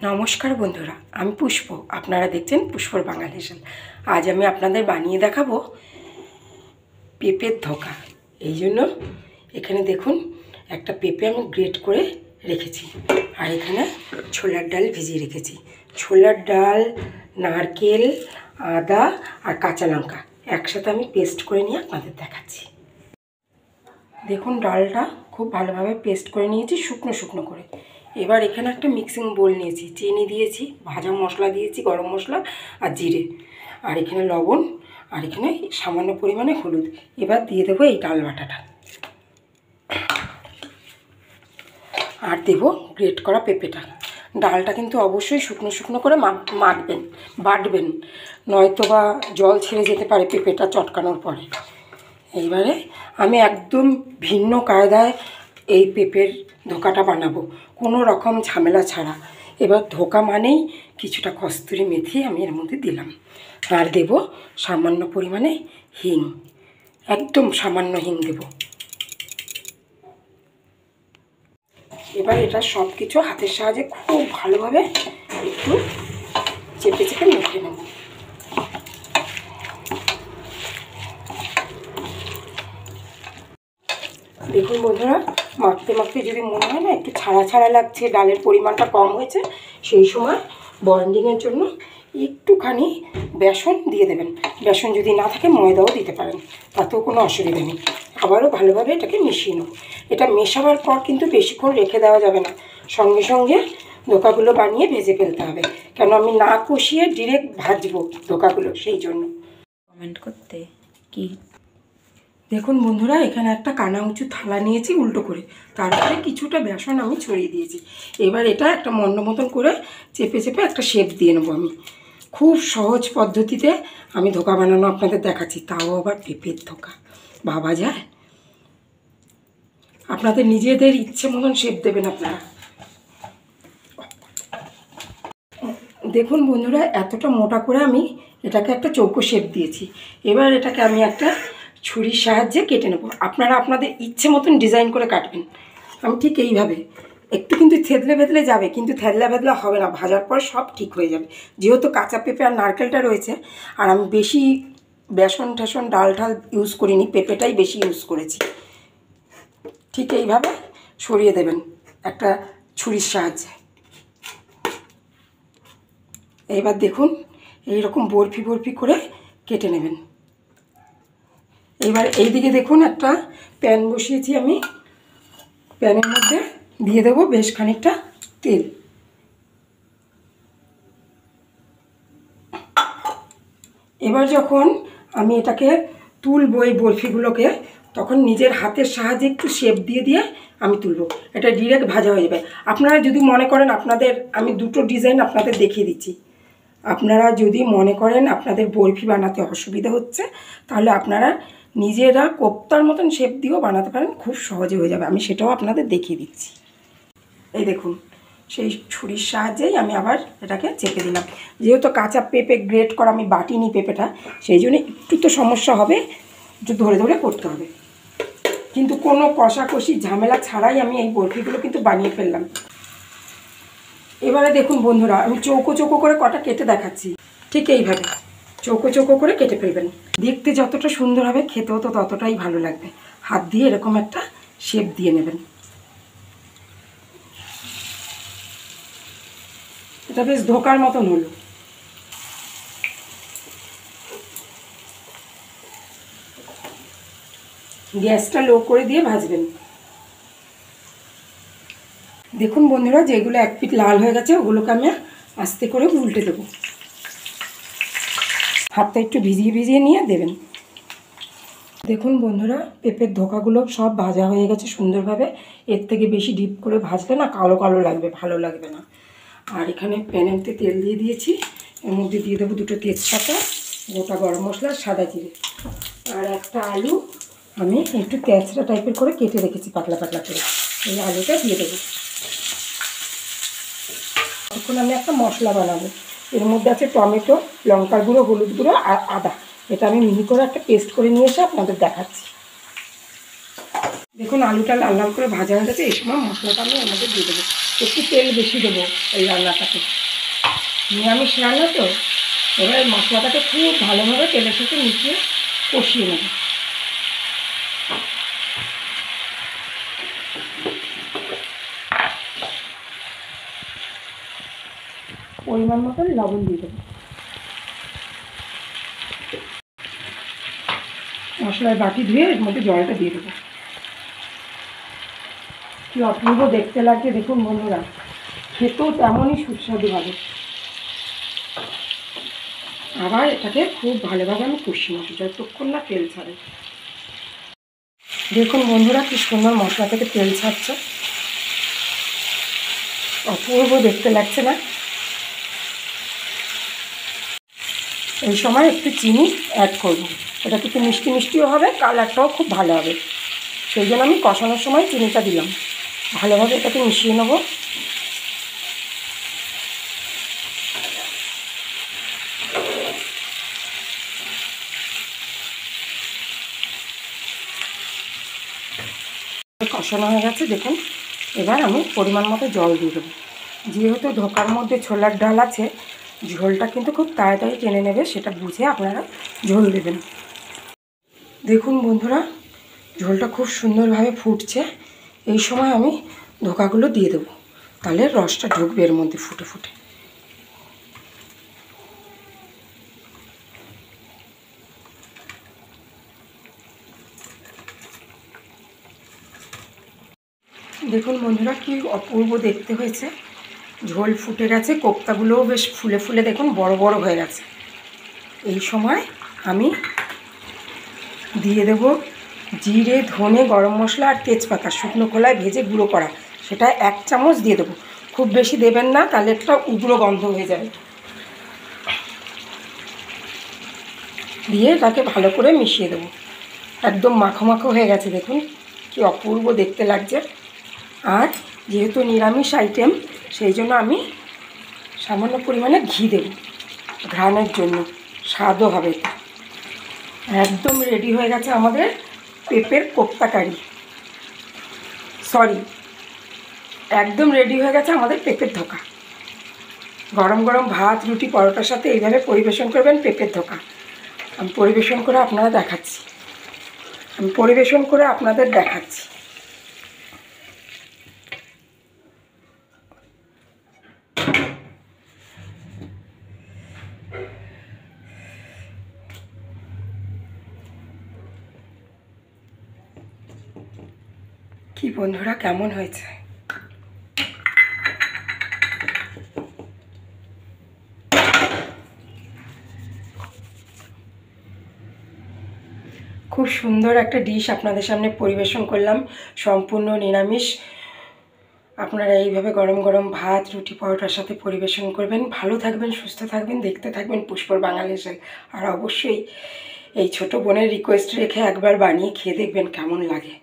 নমস্কার বন্ধুরা, আমি পুষ্প। আপনারা দেখছেন পুষ্পর বাঙালি হেসেল। আজ আমি আপনাদের বানিয়ে দেখাবো পেঁপের ধোকা। এই জন্য এখানে দেখুন একটা পেঁপে আমি গ্রেট করে রেখেছি, আর এখানে ছোলার ডাল ভিজিয়ে রেখেছি। ছোলার ডাল, নারকেল, আদা আর কাঁচা লঙ্কা একসাথে আমি পেস্ট করে নিয়ে আপনাদের দেখাচ্ছি। দেখুন ডালটা খুব ভালোভাবে পেস্ট করে নিয়েছি, শুকনো শুকনো করে। এবার এখানে একটা মিক্সিং বোল নিয়েছি, চিনি দিয়েছি, ভাজা মশলা দিয়েছি, গরম মশলা আর জিরে, আর এখানে লবণ, আর এখানে সামান্য পরিমাণে হলুদ। এবার দিয়ে দেবো এই ডাল বাটাটা, আর দেবো গ্রেট করা পেঁপেটা। ডালটা কিন্তু অবশ্যই শুকনো শুকনো করে বাটবেন, নয়তো বা জল ছেড়ে যেতে পারে পেঁপেটা চটকানোর পরে। এইবারে আমি একদম ভিন্ন কায়দায় এই পেঁপের ধোকাটা বানাবো, কোনো রকম ঝামেলা ছাড়া। এবার ধোকা মানেই কিছুটা কস্তুরি মেথি আমি এর মধ্যে দিলাম, আর দেব সামান্য পরিমাণে হিং, একদম সামান্য হিং দেব। এবার এটা সব কিছু হাতের সাহায্যে খুব ভালোভাবে একটু চেপে চেপে মেখে নেব। দেখুন বন্ধুরা, মাখতে মাখতে যদি মনে হয় না একটু ছাড়া ছাড়া লাগছে, ডালের পরিমাণটা কম হয়েছে, সেই সময় বন্ডিংয়ের জন্য একটুখানি বেসন দিয়ে দেবেন। বেসন যদি না থাকে ময়দাও দিতে পারেন, তাতেও কোনো অসুবিধা নেই। আবারও ভালোভাবে এটাকে মিশিয়ে নেব। এটা মেশাবার পর কিন্তু বেশিক্ষণ রেখে দেওয়া যাবে না, সঙ্গে সঙ্গে ধোকাগুলো বানিয়ে ভেজে ফেলতে হবে, কেন আমি না কষিয়ে ডিরেক্ট ভাজবো ধোকাগুলো, সেই জন্য। কমেন্ট করতে কি দেখুন বন্ধুরা, এখানে একটা কানা উঁচু থালা নিয়েছি উল্টো করে, তারপরে কিছুটা বেসন আমি ছড়িয়ে দিয়েছি। এবার এটা একটা মন্ড মতন করে চেপে চেপে একটা শেপ দিয়ে নেবো। আমি খুব সহজ পদ্ধতিতে আমি ধোকা বানানো আপনাদের দেখাচ্ছি, তাও আবার পেঁপের ধোকা। ভাবা যায়? আপনাদের নিজেদের ইচ্ছে মতন শেপ দেবেন আপনারা। দেখুন বন্ধুরা, এতটা মোটা করে আমি এটাকে একটা চৌকো শেপ দিয়েছি। এবার এটাকে আমি একটা ছুরির সাহায্যে কেটে নেব। আপনারা আপনাদের ইচ্ছে মতন ডিজাইন করে কাটবেন। আমি ঠিক এইভাবে, একটু কিন্তু থেতলে ভেতলে যাবে, কিন্তু থেতলা ভেতলা হবে না, ভাজার পর সব ঠিক হয়ে যাবে। যেহেতু কাঁচা পেঁপে আর নারকেলটা রয়েছে, আর আমি বেশি বেসন টেসন ডাল ঢাল ইউজ করিনি, পেঁপেটাই বেশি ইউজ করেছি। ঠিক এইভাবে সরিয়ে দেবেন একটা ছুরির সাহায্যে। এইবার দেখুন এইরকম বরফি বরফি করে কেটে নেবেন। এবার এইদিকে দেখুন একটা প্যান বসিয়েছি আমি, প্যানের মধ্যে দিয়ে দেবো বেশ খানিকটা তেল। এবার যখন আমি এটাকে তুলবো এই বরফিগুলোকে, তখন নিজের হাতের সাহায্যে একটু শেপ দিয়ে দিয়ে আমি তুলবো। এটা ডিরেক্ট ভাজা হয়ে যাবে। আপনারা যদি মনে করেন আপনাদের, আমি দুটো ডিজাইন আপনাদের দেখিয়ে দিচ্ছি, আপনারা যদি মনে করেন আপনাদের বরফি বানাতে অসুবিধা হচ্ছে, তাহলে আপনারা নিজেরা কোপ্তার মতন শেপ দিয়েও বানাতে পারেন, খুব সহজে হয়ে যাবে। আমি সেটাও আপনাদের দেখিয়ে দিচ্ছি। এই দেখুন, সেই ছুরির সাহায্যেই আমি আবার এটাকে চেপে দিলাম। যেহেতু কাঁচা পেঁপে গ্রেট করা আমি বাটিনি পেঁপেটা, সেই জন্য একটু তো সমস্যা হবে, একটু ধরে ধরে করতে হবে। কিন্তু কোনো কষাকষি ঝামেলা ছাড়াই আমি এই বরফিগুলো কিন্তু বানিয়ে ফেললাম। এবারে দেখুন বন্ধুরা, আমি চৌকো চৌকো করে কটা কেটে দেখাচ্ছি। ঠিক এইভাবে চৌকো চৌকো করে কেটে ফেলবেন। দেখতে যতটা সুন্দর হবে, খেতেও তো ততটাই ভালো লাগবে। হাত দিয়ে এরকম একটা শেপ দিয়ে নেবেন। এটা বেশ ধোকার মতন হলো। গ্যাসটা লো করে দিয়ে ভাজবেন। দেখুন বন্ধুরা, যেগুলো এক পিঠ লাল হয়ে গেছে ওগুলোকে আমি আস্তে করে উল্টে দেবো। হাতটা একটু ভিজিয়ে ভিজিয়ে নিয়ে দেবেন। দেখুন বন্ধুরা, পেঁপের ধোকাগুলো সব ভাজা হয়ে গেছে সুন্দরভাবে। এর থেকে বেশি ডিপ করে ভাজলে না কালো কালো লাগবে, ভালো লাগবে না। আর এখানে প্যানেতে তেল দিয়ে দিয়েছি, এর মধ্যে দিয়ে দেবো দুটো তেজপাতা, গোটা গরম মশলা, সাদা জিরে, আর একটা আলু আমি একটু তেঁচড়া টাইপের করে কেটে রেখেছি পাতলা পাতলা করে। এই আলুটা দিয়ে দেবো। এখন আমি একটা মশলা বানাবো। এর মধ্যে আছে টমেটো, লঙ্কার গুঁড়ো, হলুদ গুঁড়ো আর আদা। এটা আমি মিহি করে একটা পেস্ট করে নিয়ে এসে আপনাদের দেখাচ্ছি। দেখুন আলুটা লাল লাল করে ভাজা হয়ে গেছে। এই সময় মশলাটা আমি এর মধ্যে দিয়ে দেবো। একটু তেল বেশি দেবো এই রান্নাটাতে, নিরামিষ রান্না তো। এবার মশলাটাকে খুব ভালোভাবে তেলের সাথে মিশিয়ে কষিয়ে নেব। পরিমাণ মতন লবণ দিয়ে দেবো। মশলার বাটি ধুয়ে এর মধ্যে জলটা দিয়ে দেবো। কি অপূর্ব দেখতে লাগছে দেখুন বন্ধুরা, খেতেও তেমনই সুস্বাদু হবে। আবার এটাকে খুব ভালোভাবে আমি কষিয়ে নেব যতক্ষণ না তেল ছাড়ে। দেখুন বন্ধুরা কি সুন্দর মশলা থেকে তেল ছাড়ছে, অপূর্ব দেখতে লাগছে না? এই সময় একটু চিনি অ্যাড করব, এটা একটু মিষ্টি মিষ্টিও হবে, কালারটাও খুব ভালো হবে। সেই জন্য আমি কষানোর সময় চিনিটা দিলাম। ভালোভাবে এটাকে মিশিয়ে নেব। কষানো হয়ে গেছে দেখুন। এবার আমি পরিমাণ মতো জল দিয়ে দেবো। যেহেতু ধোকার মধ্যে ছোলার ডাল আছে, ঝোলটা কিন্তু খুব তাড়াতাড়ি টেনে নেবে, সেটা বুঝে আপনারা ঝোল দেবেন। দেখুন বন্ধুরা ঝোলটা খুব সুন্দরভাবে ফুটছে। এই সময় আমি ধোকাগুলো দিয়ে দেবো, তাহলে রসটা ঢুকবে এর মধ্যে ফুটে ফুটে। দেখুন বন্ধুরা কি অপূর্ব দেখতে হয়েছে, ঝোল ফুটে গেছে, কোপ্তাগুলোও বেশ ফুলে ফুলে দেখুন বড় বড় হয়ে গেছে। এই সময় আমি দিয়ে দেব জিরে, ধনে, গরম মশলা আর তেজপাতা শুকনো খোলায় ভেজে গুঁড়ো করা, সেটা 1 চামচ দিয়ে দেবো। খুব বেশি দেবেন না, তাহলে একটা উগ্র গন্ধ হয়ে যাবে। দিয়ে এটাকে ভালো করে মিশিয়ে দেবো। একদম মাখো মাখো হয়ে গেছে দেখুন, কি অপূর্ব দেখতে লাগছে। আর যেহেতু নিরামিষ আইটেম, সেই জন্য আমি সামান্য পরিমাণে ঘি দেব ঘ্রাণের জন্য, স্বাদও হবে। একদম রেডি হয়ে গেছে আমাদের পেঁপের কোপ্তা কারি, একদম রেডি হয়ে গেছে আমাদের পেঁপের ধোকা। গরম গরম ভাত, রুটি, পরোটার সাথে এইভাবে পরিবেশন করবেন পেঁপের ধোকা। আমি পরিবেশন করে আপনাদের দেখাচ্ছি। কি বন্ধুরা কেমন হয়েছে? খুব সুন্দর একটা ডিশ আপনাদের সামনে পরিবেশন করলাম, সম্পূর্ণ নিরামিষ। আপনারা এইভাবে গরম গরম ভাত, রুটি, পরোটার সাথে পরিবেশন করবেন। ভালো থাকবেন, সুস্থ থাকবেন, দেখতে থাকবেন পুষ্পর বাঙালির। আর অবশ্যই এই ছোট বোনের রিকোয়েস্ট রেখে একবার বানিয়ে খেয়ে দেখবেন কেমন লাগে।